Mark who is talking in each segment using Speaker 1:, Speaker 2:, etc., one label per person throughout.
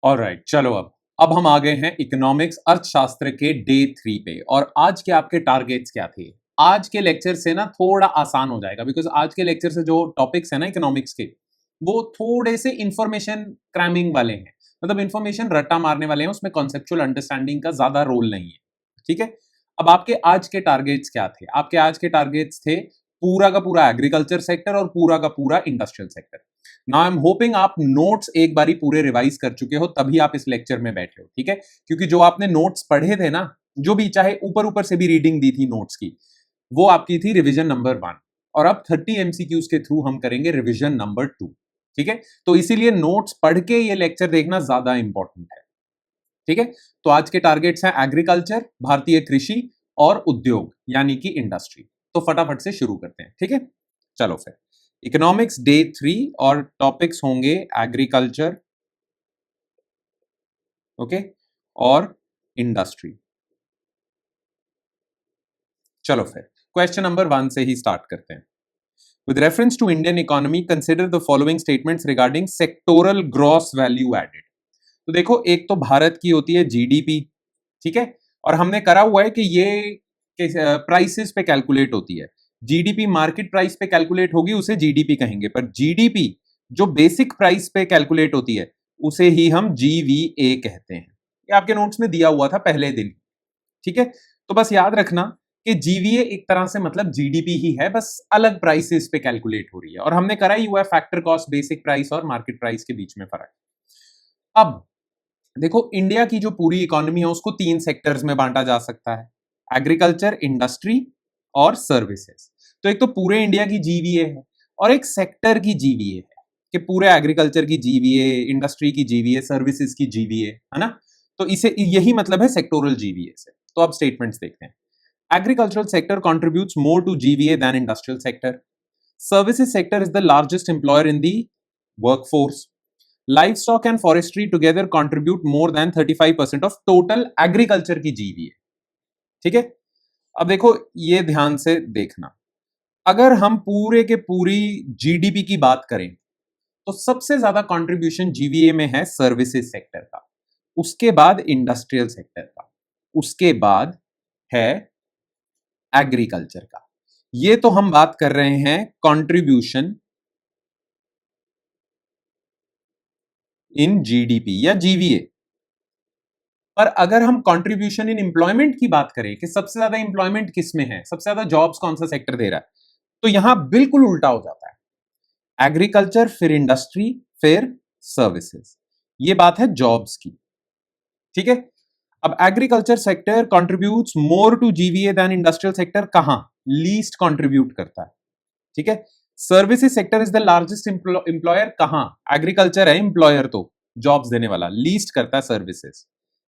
Speaker 1: Alright, चलो अब हम आ गए हैं इकोनॉमिक्स अर्थशास्त्र के डे 3 पे। और आज के आपके टारगेट्स क्या थे? आज के लेक्चर से ना थोड़ा आसान हो जाएगा, बिकॉज आज के लेक्चर से जो टॉपिक्स है ना इकोनॉमिक्स के, वो थोड़े से इंफॉर्मेशन क्रैमिंग वाले हैं। मतलब इंफॉर्मेशन रट्टा मारने वाले हैं, उसमें कॉन्सेप्चुअल अंडरस्टैंडिंग का ज्यादा रोल नहीं है। ठीक है। अब आपके आज के टारगेट्स क्या थे? आपके आज के टारगेट्स थे पूरा का पूरा एग्रीकल्चर सेक्टर और पूरा का पूरा industrial sector. Now I am hoping आप नोट्स एक बारी पूरे रिवाइज कर चुके हो, तभी आप इस लेक्चर में बैठे हो। ठीक है। क्योंकि जो आपने नोट्स पढ़े थे ना, जो भी चाहे ऊपर ऊपर से भी रीडिंग दी थी नोट्स की, वो आपकी थी रिवीजन नंबर 1। और अब 30 एमसीक्यूज के थ्रू हम करेंगे रिवीजन नंबर 2। ठीक है। तो इसीलिए नोट्स पढ़ के ये लेक्चर देखना ज्यादा इंपॉर्टेंट है। ठीक है। तो आज के टारगेट्स हैं एग्रीकल्चर, भारतीय कृषि और उद्योग यानी कि इंडस्ट्री। तो फटाफट से शुरू करते हैं। ठीक है। चलो फिर इकोनॉमिक्स डे 3 और टॉपिक्स होंगे एग्रीकल्चर, ओके, और इंडस्ट्री। चलो फिर क्वेश्चन नंबर 1 से ही स्टार्ट करते हैं। With reference to Indian economy consider the following statements regarding sectoral gross value added. तो देखो, एक तो भारत की होती है जीडीपी। ठीक है। और हमने करा हुआ है कि ये प्राइसेस पे कैलकुलेट होती है। जीडीपी मार्केट प्राइस पे कैलकुलेट होगी, उसे जीडीपी कहेंगे। पर जीडीपी जो बेसिक प्राइस पे कैलकुलेट होती है, उसे ही हम जीवीए कहते हैं। ये आपके नोट्स में दिया हुआ था पहले दिन। ठीक है। तो बस याद रखना कि जीवीए एक तरह से मतलब जीडीपी ही है, बस अलग प्राइसेस पे कैलकुलेट हो रही है। और हमने करा ही हुआ है फैक्टर कॉस्ट, बेसिक प्राइस और मार्केट प्राइस के बीच में फर्क। अब देखो, इंडिया की जो पूरी इकोनॉमी है उसको 3 सेक्टर्स में बांटा जा सकता है, एग्रीकल्चर, इंडस्ट्री और सर्विसेज। तो एक तो पूरे इंडिया की जीवीए है और एक सेक्टर की जीवीए है, कि पूरे एग्रीकल्चर की जीवीए, इंडस्ट्री की जीवीए, सर्विसेज की जीवीए, है ना। तो इसे यही मतलब है सेक्टोरल जीवीए से। तो अब स्टेटमेंट्स देखते हैं। Agricultural sector contributes more to GVA than industrial sector. Services sector is the largest employer in the workforce. Livestock and forestry together contribute more than 35% of total agriculture की GVA. ठीक है। अब देखो, ये ध्यान से देखना, अगर हम पूरे के पूरी जीडीपी की बात करें तो सबसे ज्यादा कंट्रीब्यूशन जीवीए में है सर्विसेज सेक्टर का, उसके बाद इंडस्ट्रियल सेक्टर का, उसके बाद है एग्रीकल्चर का। ये तो हम बात कर रहे हैं कंट्रीब्यूशन इन जीडीपी या जीवीए। पर अगर हम कंट्रीब्यूशन इन एम्प्लॉयमेंट की बात करें कि सबसे ज्यादा एम्प्लॉयमेंट किस में है, सबसे ज्यादा जॉब्स कौन सा सेक्टर दे रहा है, तो यहां बिल्कुल उल्टा हो जाता है। एग्रीकल्चर, फिर इंडस्ट्री, फिर सर्विसेज। ये बात है जॉब्स की। ठीक है। अब agriculture sector contributes more to GVA than industrial sector, कहां लीस्ट कंट्रीब्यूट करता है। ठीक है। Services sector is the largest employer, कहां एग्रीकल्चर है एम्प्लॉयर, तो जॉब्स देने वाला, लीस्ट करता है सर्विसेज।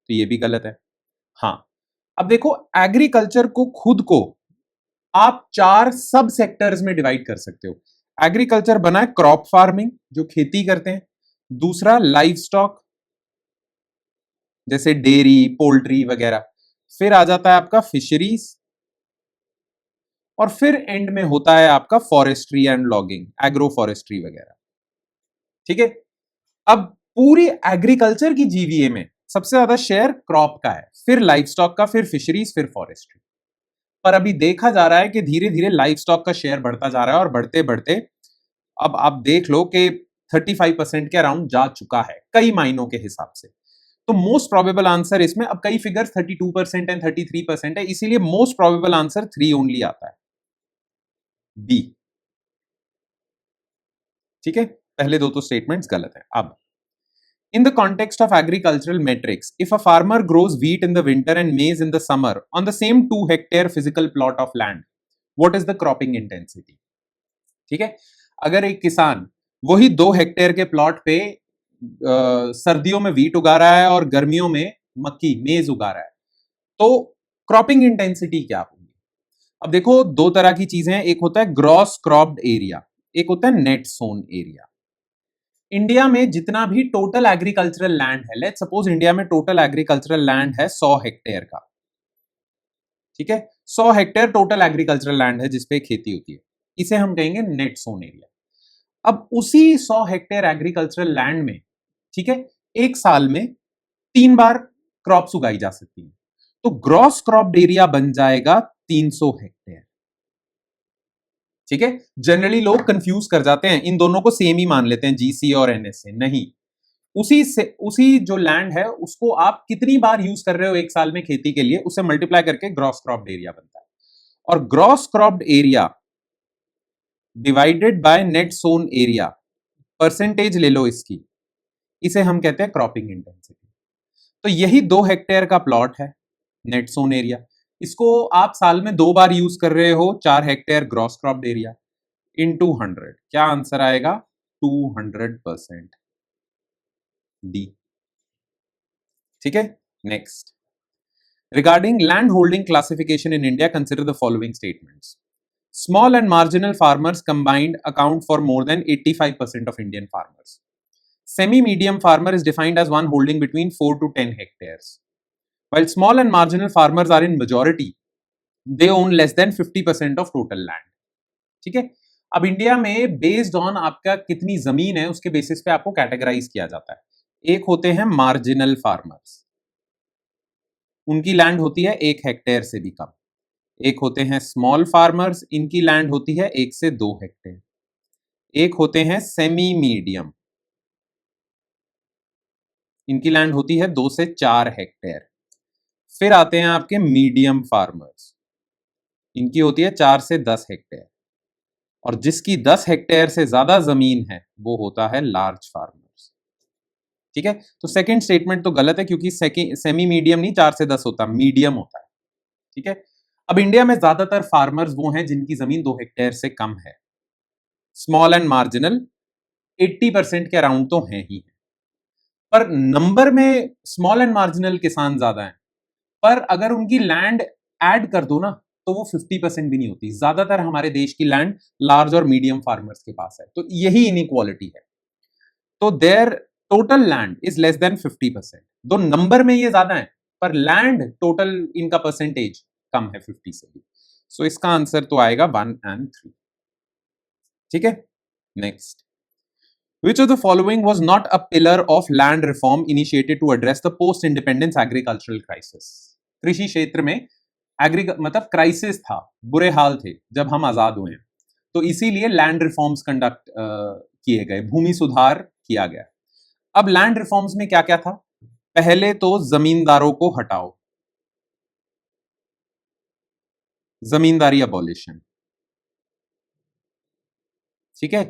Speaker 1: तो ये भी गलत है। हाँ। अब देखो, एग्रीकल्चर को खुद को आप 4 सब सेक्टर्स में डिवाइड कर सकते हो। एग्रीकल्चर बना है क्रॉप फार्मिंग, जो खेती करते हैं। दूसरा लाइव स्टॉक, जैसे डेयरी, पोल्ट्री वगैरह। फिर आ जाता है आपका फिशरीज, और फिर एंड में होता है आपका forestry and logging, agro forestry वगैरह। ठीक है। अब पूरी एग्रीकल्चर की जीवीए में सबसे ज्यादा शेयर क्रॉप का है, फिर लाइव स्टॉक का, फिर फिशरीज, फिर फॉरेस्ट्री। पर अभी देखा जा रहा है कि धीरे धीरे लाइव स्टॉक का शेयर बढ़ता जा रहा है, और बढ़ते बढ़ते अब आप देख लो कि 35% के अराउंड जा चुका है कई मायनों के हिसाब से। तो मोस्ट प्रोबेबल आंसर इसमें, अब कई फिगर्स 32% एंड 33% है, इसीलिए मोस्ट प्रोबेबल आंसर 3 ओनली आता है, बी। ठीक है। पहले दो तो स्टेटमेंट्स गलत है। अब in the context of agricultural metrics, if a farmer grows wheat in the winter and maize in the summer on the same 2 hectare physical plot of land, what is the cropping intensity? ठीक है। अगर एक किसान वही 2 hectare के plot पे सर्दियों में व्हीट उगा रहा है और गर्मियों में मक्की, मेज उगा रहा है, तो क्रॉपिंग इंटेंसिटी क्या होगी? अब देखो, 2 तरह की चीजें हैं, एक होता है ग्रॉस क्रॉप्ड एरिया, एक होता है नेट सोन एरिया। इंडिया में जितना भी टोटल एग्रीकल्चरल लैंड है, लेट्स सपोज इंडिया में टोटल एग्रीकल्चरल लैंड है 100 हेक्टेयर का। ठीक है। 100 हेक्टेयर टोटल एग्रीकल्चरल लैंड है जिसपे खेती होती है, इसे हम कहेंगे नेट सोन एरिया। अब उसी 100 हेक्टेयर एग्रीकल्चरल लैंड में, ठीक है, एक साल में 3 बार क्रॉप्स उगाई जा सकती हैं, तो ग्रॉस क्रॉप्ड एरिया बन जाएगा 300 हेक्टेयर। ठीक है, जनरली लोग कंफ्यूज कर जाते हैं, इन दोनों को सेम ही मान लेते हैं, जीसी और एनएसए। नहीं, उसी जो लैंड है उसको आप कितनी बार यूज कर रहे हो एक साल में खेती के लिए, उसे मल्टीप्लाई करके ग्रॉस क्रॉप्ड एरिया बनता है। और gross cropped area divided by net sown area, percentage ले लो इसकी, इसे हम कहते हैं क्रॉपिंग इंटेंसिटी। तो यही 2 हेक्टेयर का प्लॉट है नेट सोन एरिया, इसको आप साल में 2 बार यूज कर रहे हो, 4 hectare gross cropped area in 200, क्या आंसर आएगा? 200% डी। ठीक है, next, regarding land holding classification in India consider the following statements. Small and marginal farmers combined account for more than 85% of Indian farmers. Semi-medium farmer is defined as one holding between 4 to 10 hectares. While small and marginal farmers are in majority, they own less than 50% of total land. ठीक है, अब India में based on आपका कितनी जमीन है उसके basis पे आपको कैटेगराइज किया जाता है। एक होते हैं मार्जिनल फार्मर्स, उनकी लैंड होती है 1 हेक्टेयर से भी कम। एक होते हैं स्मॉल फार्मर्स, इनकी लैंड होती है 1 से 2 हेक्टेयर। एक होते हैं सेमी मीडियम, इनकी लैंड होती है 2 से 4 हेक्टेयर। फिर आते हैं आपके मीडियम फार्मर्स, इनकी होती है 4 से 10 हेक्टेयर। और जिसकी 10 हेक्टेयर से ज्यादा जमीन है वो होता है लार्ज फार्मर्स। ठीक है, तो सेकंड स्टेटमेंट तो गलत है, क्योंकि सेमी मीडियम नहीं 4 से 10 होता, मीडियम होता है। ठीक है, अब इंडिया में ज्यादातर फार्मर्स वो हैं जिनकी जमीन 2 हेक्टेयर से कम है। स्मॉल एंड मार्जिनल 80% के अराउंड तो हैं ही, पर नंबर में स्मॉल एंड मार्जिनल किसान ज्यादा हैं, पर अगर उनकी लैंड ऐड कर दो ना तो वो 50% भी नहीं होती। ज्यादातर हमारे देश की लैंड लार्ज और मीडियम फार्मर्स के पास है, तो यही इनइक्वालिटी है। तो their total land is less than 50%। दो नंबर में ये ज्यादा है, पर लैंड टोटल इनका परसेंटेज कम है 50 से भी। सो इसका आंसर तो आएगा 1 and 3। ठीक है, next, which of the following was not a pillar of land reform initiated to address the post independence agricultural crisis? कृषि क्षेत्र में मतलब क्राइसिस था, बुरे हाल थे जब हम आजाद हुए, तो इसीलिए लैंड रिफॉर्म्स कंडक्ट किए गए, भूमि सुधार किया गया। अब लैंड रिफॉर्म्स में क्या क्या था? पहले तो जमींदारों को हटाओ, जमींदारी अबॉलिशन। ठीक है,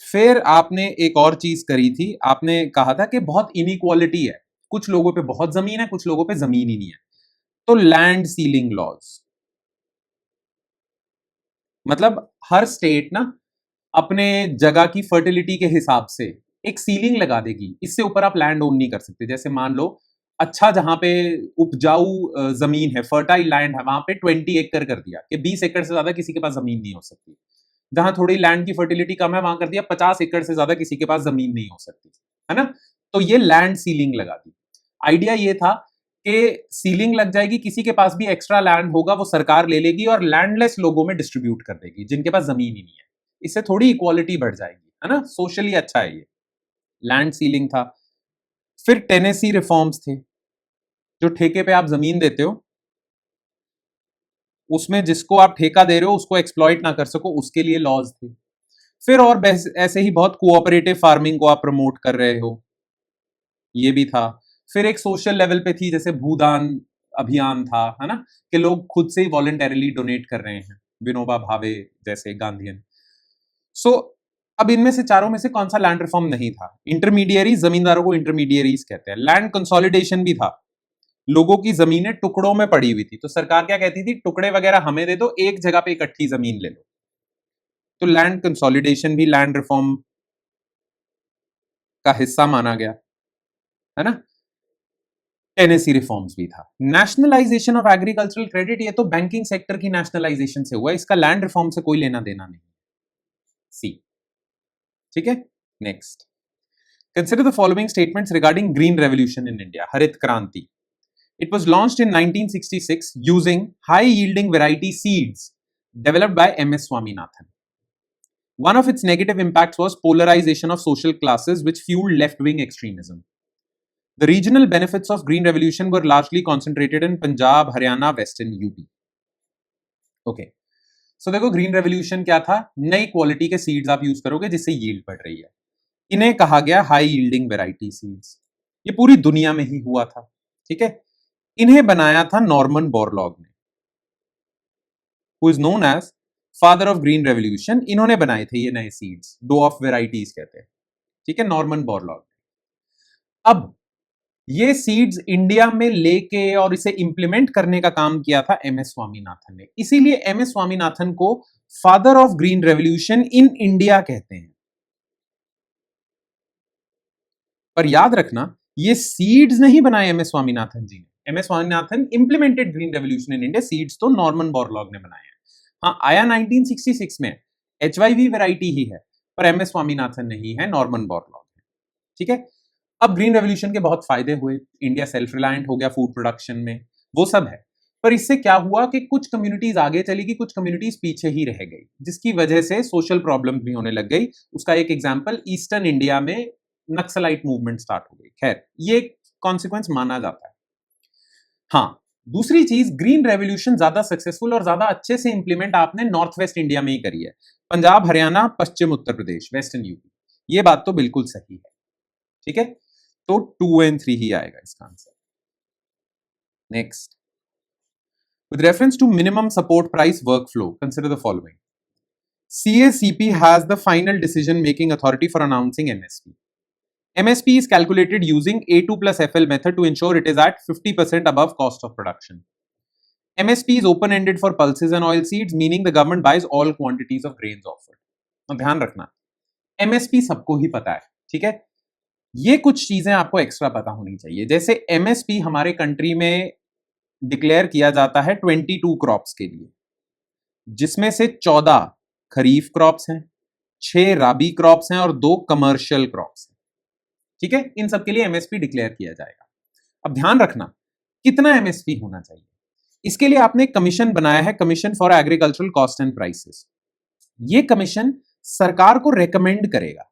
Speaker 1: फिर आपने एक और चीज करी थी, आपने कहा था कि बहुत इनइक्वालिटी है, कुछ लोगों पे बहुत जमीन है, कुछ लोगों पे जमीन ही नहीं है, तो लैंड सीलिंग लॉज। मतलब हर स्टेट ना अपने जगह की फर्टिलिटी के हिसाब से एक सीलिंग लगा देगी, इससे ऊपर आप लैंड ओन नहीं कर सकते। जैसे मान लो अच्छा जहां पे उपजाऊ जमीन है, फर्टाइल लैंड है, वहां पे 20 एकड़ कर दिया कि 20 एकड़ से ज्यादा किसी के पास जमीन नहीं हो सकती। जहां थोड़ी लैंड की फर्टिलिटी कम है वहां कर दिया 50 एकड़ से ज्यादा किसी के पास जमीन नहीं हो सकती, है ना। तो ये लैंड सीलिंग लगा दी। आइडिया ये था कि सीलिंग लग जाएगी, किसी के पास भी एक्स्ट्रा लैंड होगा वो सरकार ले लेगी और लैंडलेस लोगों में डिस्ट्रीब्यूट कर देगी जिनके पास जमीन ही नहीं है। इससे थोड़ी इक्वालिटी बढ़ जाएगी, है ना, सोशली अच्छा है ये। लैंड सीलिंग था। फिर टेनेसी रिफॉर्म्स थे, जो ठेके पे आप जमीन देते हो उसमें जिसको आप ठेका दे रहे हो उसको एक्सप्लॉइट ना कर सको, उसके लिए लॉज थे। फिर और ऐसे ही बहुत कोऑपरेटिव फार्मिंग को आप प्रमोट कर रहे हो, ये भी था। फिर एक सोशल लेवल पे थी, जैसे भूदान अभियान था, है ना, कि लोग खुद से ही वॉलंटरीली डोनेट कर रहे हैं, विनोबा भावे जैसे गांधीयन। सो अब इनमें से चारों में से कौन सा लैंड रिफॉर्म नहीं था? इंटरमीडियरीज, जमींदारों को इंटरमीडियरीज कहते हैं। लैंड कंसोलिडेशन भी था, लोगों की जमीनें टुकड़ों में पड़ी हुई थी, तो सरकार क्या कहती थी, टुकड़े वगैरह हमें दे दो, एक जगह पे इकट्ठी जमीन ले लो। तो लैंड कंसोलिडेशन भी लैंड रिफॉर्म का हिस्सा माना गया, है ना। टेनेसी रिफॉर्म्स भी था। नेशनलाइजेशन ऑफ एग्रीकल्चरल क्रेडिट, ये तो बैंकिंग सेक्टर की नेशनलाइजेशन से हुआ, इसका लैंड रिफॉर्म से कोई लेना देना नहीं। सी। ठीक है, next, consider the following statements regarding green revolution in India, हरित क्रांति। It was launched in 1966 using high-yielding variety seeds developed by M.S. Swaminathan. One of its negative impacts was polarization of social classes, which fueled left-wing extremism. The regional benefits of green revolution were largely concentrated in Punjab, Haryana, western UP. Okay, so देखो green revolution क्या था, नई quality के seeds आप use करोगे जिससे yield बढ़ रही है। इन्हें कहा गया हाई यील्डिंग वेराइटी सीड्स। ये पूरी दुनिया में ही हुआ था, ठीक है। इन्हें बनाया था नॉर्मन बोरलॉग ने, who is known as father of green revolution. इन्होंने बनाए थे ये नए सीड्स, डो ऑफ वेराइटीज कहते हैं, ठीक है, नॉर्मन बोरलॉग। अब ये सीड्स इंडिया में लेके और इसे इंप्लीमेंट करने का काम किया था एम एस स्वामीनाथन ने। इसीलिए एम एस स्वामीनाथन को father of green revolution in India कहते हैं। पर याद रखना, ये सीड्स नहीं बनाए एम एस स्वामीनाथन जी ने। M S Swaminathan implemented green revolution in India, seeds तो नॉर्मन बोरलॉग ने बनाए हैं। हाँ, आया 1966 में, HYV वैरायटी ही है, पर एम एस स्वामीनाथन नहीं है, नॉर्मन बोरलॉग है, ठीक है। अब ग्रीन रेवोल्यूशन के बहुत फायदे हुए, इंडिया सेल्फ रिलायंट हो गया फूड प्रोडक्शन में, वो सब है। पर इससे क्या हुआ कि कुछ कम्युनिटीज आगे चली गई, कुछ कम्युनिटीज पीछे ही रह गई, जिसकी वजह से सोशल प्रॉब्लम भी होने लग गई। उसका एक एग्जांपल, ईस्टर्न इंडिया में नक्सलाइट मूवमेंट स्टार्ट हो गई। खैर, ये कॉन्सिक्वेंस माना जाता है। हाँ, दूसरी चीज, ग्रीन रेवोल्यूशन ज्यादा सक्सेसफुल और ज्यादा अच्छे से इंप्लीमेंट आपने नॉर्थ वेस्ट इंडिया में ही करी है, पंजाब, हरियाणा, पश्चिम उत्तर प्रदेश, वेस्टर्न यूपी। ये बात तो बिल्कुल सही है, ठीक है। तो 2 and 3 ही आएगा इसका answer. Next, with reference to minimum support price workflow, consider the following. CACP has the final decision making authority for announcing MSP. MSP is calculated using A2 plus FL method to ensure it is at 50% above cost of production. MSP is open ended for pulses and oil seeds, meaning the government buys all quantities of grains offered. तो ध्यान रखना, MSP सबको ही पता है, ठीक है। ये कुछ चीजें आपको एक्स्ट्रा पता होनी चाहिए। जैसे MSP हमारे कंट्री में डिक्लेयर किया जाता है 22 क्रॉप्स के लिए, जिसमें से 14 खरीफ क्रॉप्स हैं, 6 राबी क्रॉप्स हैं और 2 कमर्शियल क्रॉप्स हैं, ठीक है। इन सब के लिए एमएसपी डिक्लेयर किया जाएगा। अब ध्यान रखना, कितना एमएसपी होना चाहिए, इसके लिए आपने कमीशन बनाया है, commission for agricultural cost and prices. ये कमीशन सरकार को रेकमेंड करेगा।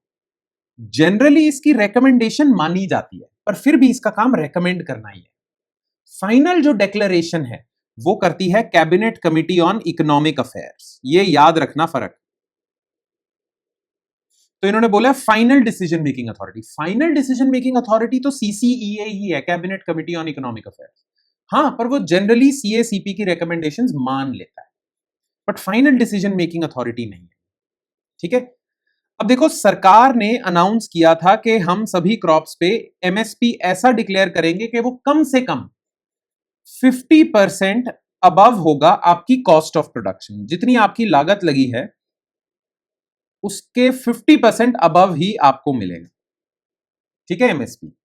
Speaker 1: जनरली इसकी रेकमेंडेशन मानी जाती है, पर फिर भी इसका काम रेकमेंड करना ही है। फाइनल जो डिक्लेरेशन है वो करती है cabinet committee on economic affairs. ये याद रखना फर्क। तो इन्होंने बोला final decision making authority. Final decision making authority तो सीसीईए ही है, cabinet committee on economic affairs. हाँ, पर वो जनरली सीएसीपी की रिकमेंडेशंस मान लेता है, but final decision making authority नहीं है, ठीक है। अब देखो, सरकार ने अनाउंस किया था कि हम सभी क्रॉप्स पे एमएसपी ऐसा डिक्लेयर करेंगे कि वो कम से कम 50% अबव होगा आपकी कॉस्ट ऑफ प्रोडक्शन। जितनी आपकी लागत लगी है उसके 50% अबव ही आपको मिलेगा, ठीक है, एमएसपी।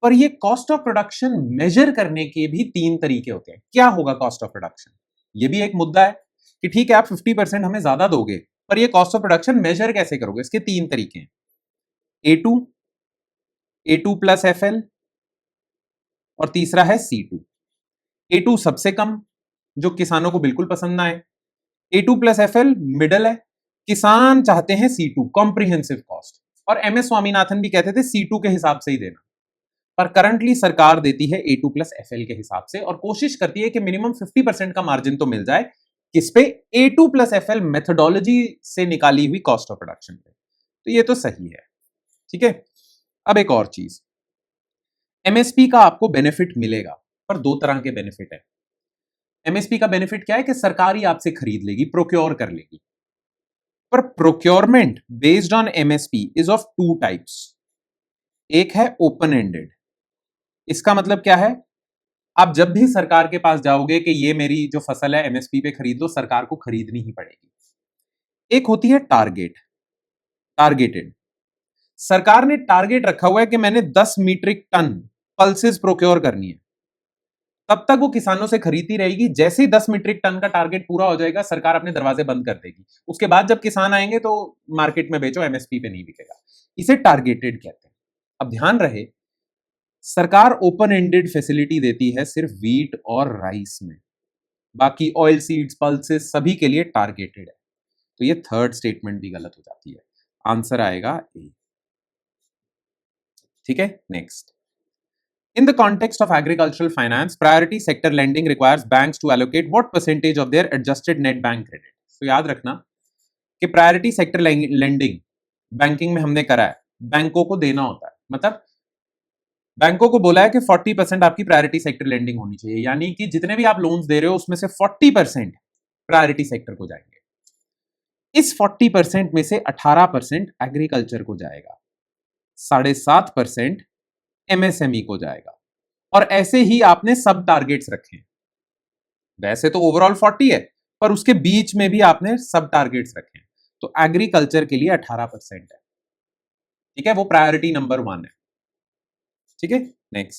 Speaker 1: पर ये कॉस्ट ऑफ प्रोडक्शन मेजर करने के भी 3 तरीके होते हैं। क्या होगा कॉस्ट ऑफ प्रोडक्शन, ये भी एक मुद्दा है कि ठीक है आप 50% हमें ज्यादा दोगे, पर ये कॉस्ट ऑफ प्रोडक्शन मेजर कैसे करोगे। इसके 3 तरीके हैं, A2, A2 प्लस FL और तीसरा है C2। A2 सबसे कम, जो किसानों को बिल्कुल पसंद ना आए। A2 प्लस FL मिडल है, किसान चाहते हैं C2 कॉम्प्रिहेंसिव कॉस्ट, और MS स्वामीनाथन भी कहते थे C2 के हिसाब से ही देना। पर करंटली सरकार देती है A2 प्लस FL के हिसाब से, और कोशिश करती है कि मिनिमम 50% का मार्जिन तो मिल जाए, किस पे, A2 प्लस FL मेथोडोलॉजी से निकाली हुई कॉस्ट ऑफ प्रोडक्शन पे। तो ये तो सही है, ठीक है। अब एक और चीज, एमएसपी का आपको बेनिफिट मिलेगा, पर 2 तरह के बेनिफिट है। एमएसपी का बेनिफिट क्या है कि सरकार ही आपसे खरीद लेगी, प्रोक्योर कर लेगी। पर procurement based on MSP is of 2 types. एक है ओपन एंडेड। इसका मतलब क्या है, आप जब भी सरकार के पास जाओगे कि ये मेरी जो फसल है एमएसपी पे खरीद लो, सरकार को खरीदनी ही पड़ेगी। एक होती है टारगेटेड। सरकार ने टारगेट रखा हुआ है कि मैंने 10 मीट्रिक टन पल्सेस प्रोक्योर करनी है, तब तक वो किसानों से खरीदती रहेगी। जैसे ही 10 मीट्रिक टन का टारगेट पूरा हो जाएगा, सरकार अपने दरवाजे बंद कर देगी। उसके बाद जब किसान आएंगे तो मार्केट में बेचो, एमएसपी पे नहीं बिकेगा। इसे टारगेटेड कहते हैं। अब ध्यान रहे, सरकार ओपन एंडेड फैसिलिटी देती है सिर्फ व्हीट और राइस में, बाकी ऑयल सीड्स, पल्सेस सभी के लिए टारगेटेड है। तो ये थर्ड स्टेटमेंट भी गलत हो जाती है। आंसर आएगा ए, ठीक है। Next, In the context of agricultural finance, priority sector lending requires banks to allocate what percentage of their adjusted net bank credit? तो याद रखना कि प्रायोरिटी सेक्टर लेंडिंग बैंकिंग में हमने करा है, बैंकों को देना होता है, मतलब बैंकों को बोला है कि 40% आपकी प्रायोरिटी सेक्टर लेंडिंग होनी चाहिए, यानी कि जितने भी आप लोन्स दे रहे हो उसमें से 40% प्रायोरिटी सेक्टर को जाएंगे। इस 40% में से 18% एग्रीकल्चर को जाएगा, 7.5% एमएसएमई को जाएगा, और ऐसे ही आपने सब टारगेट्स रखे हैं। वैसे तो ओवरऑल 40 है, पर उसके बीच में भी आपने सब टारगेट्स रखे हैं, तो एग्रीकल्चर के लिए 18% है। ठीक है, वो प्रायोरिटी नंबर 1 है। ठीक है, नेक्स्ट।